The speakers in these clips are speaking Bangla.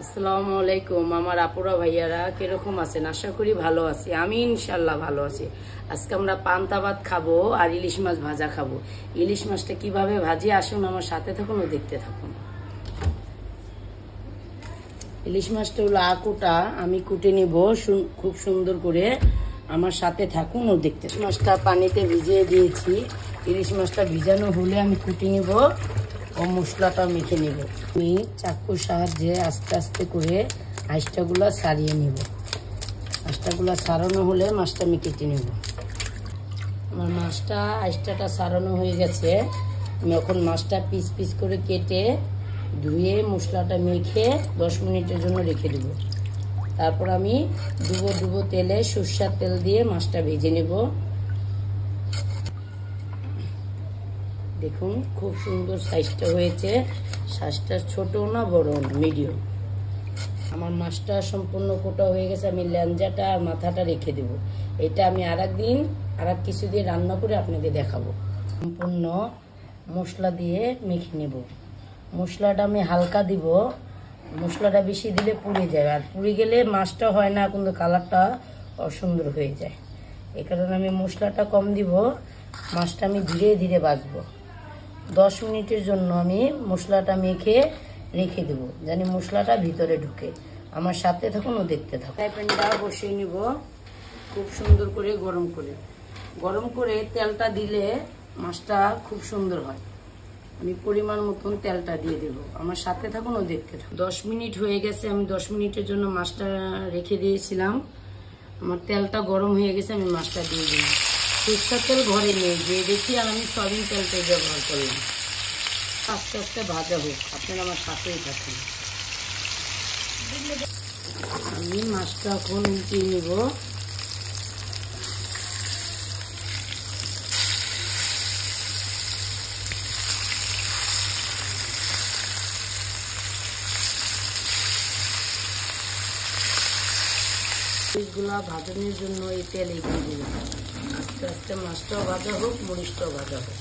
আসসালামু আলাইকুম আমার আপুরা ভাইয়ারা কিরকম আছেন? আশা করি ভালো আছি। আমি ইনশাল্লাহ ভালো আছি। আজকে আমরা পান্তা ভাত খাবো আর ইলিশ মাছ ভাজা খাবো। ইলিশ মাছটা কিভাবে ভাজি আসুন আমার সাথে থাকুন ও দেখতে থাকুন। ইলিশ মাছটা হলো আকুটা, আমি কুটে নিব খুব সুন্দর করে। আমার সাথে থাকুন ও দেখতে। মাছটা পানিতে ভিজিয়ে দিয়েছি। ইলিশ মাছটা ভিজানো হলে আমি কুটে নিব ও মশলাটা মেখে নিব। আমি চাকুর সাহায্যে আস্তে আস্তে করে আঁশটাগুলো ছাড়িয়ে নিব। আঁশটাগুলো ছাড়ানো হলে মাছটা আমি কেটে নেব। আমার মাছটা আঁশটাটা ছাড়ানো হয়ে গেছে। আমি এখন মাছটা পিস পিস করে কেটে ধুয়ে মশলাটা মেখে 10 মিনিটের জন্য রেখে দেব। তারপর আমি ডুবো তেলে সরষের তেল দিয়ে মাছটা ভেজে নেব। দেখুন খুব সুন্দর সাইজটা হয়েছে। সাইজটা ছোট না বড় না, মিডিয়াম। আমার মাছটা সম্পূর্ণ কোটা হয়ে গেছে। আমি ল্যাঞ্জাটা আর মাথাটা রেখে দেব। এটা আমি আর কিছু দিয়ে রান্না করে আপনাদের দেখাবো। সম্পূর্ণ মশলা দিয়ে মেখে নেব। মশলাটা আমি হালকা দিব। মশলাটা বেশি দিলে পুড়ে যায়, আর পুড়ে গেলে মাছটা হয় না, কিন্তু কালারটা অসুন্দর হয়ে যায়। এই কারণে আমি মশলাটা কম দিব। মাছটা আমি ধীরে ধীরে ভাজবো। 10 মিনিটের জন্য আমি মশলাটা মেখে রেখে দেবো, জানি মশলাটা ভিতরে ঢুকে। আমার সাথে থাকুন ও দেখতে থাকুন। ফ্রাই প্যানটা বসিয়ে নিব খুব সুন্দর করে গরম করে তেলটা দিলে মাছটা খুব সুন্দর হয়। আমি পরিমাণ মতন তেলটা দিয়ে দেব। আমার সাথে থাকুন ও দেখতে থাকুন। 10 মিনিট হয়ে গেছে। আমি 10 মিনিটের জন্য মাছটা রেখে দিয়েছিলাম। আমার তেলটা গরম হয়ে গেছে। আমি মাছটা দিয়ে দিলাম। সরষের তেল ঘরে নিয়ে গিয়ে দেখি, আর আমি সয়াবিন তেলটাই ব্যবহার করলাম। আস্তে আস্তে ভাজা হোক, আপনারা আমার সাথেই থাকুন। আমি মাছটা এখন উল্টিয়ে নেব। মরিচগুলা ভাজানোর জন্য এই তেল এগিয়ে দিলাম। আস্তে আস্তে মাছটাও ভাজা হোক, মরিচটাও ভাজা হোক।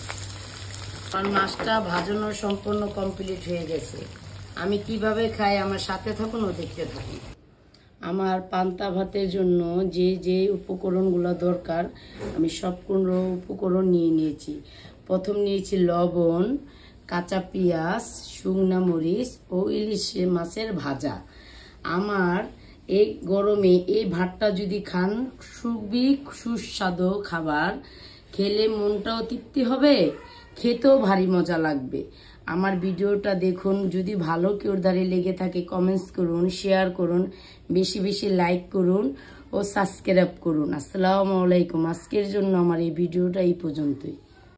আর মাছটা ভাজানো সম্পূর্ণ কমপ্লিট হয়ে গেছে। আমি কিভাবে খাই আমার সাথে থাকুন ও দেখতে থাকুন। আমার পান্তা ভাতের জন্য যে যে উপকরণগুলো দরকার আমি সবগুলো উপকরণ নিয়ে নিয়েছি। প্রথম নিয়েছি লবণ, কাঁচা পেঁয়াজ, শুকনা মরিচ ও ইলিশ মাছের ভাজা। আমার এই গরমে এই ভাতটা যদি খান, খুবই সুস্বাদু খাবার। খেলে মনটাও তৃপ্তি হবে, খেতেও ভারী মজা লাগবে। আমার ভিডিওটা দেখুন। যদি ভালো কেউ দ্বারে লেগে থাকে কমেন্টস করুন, শেয়ার করুন, বেশি বেশি লাইক করুন ও সাবস্ক্রাইব করুন। আসসালামু আলাইকুম। আজকের জন্য আমার এই ভিডিওটা এই পর্যন্তই।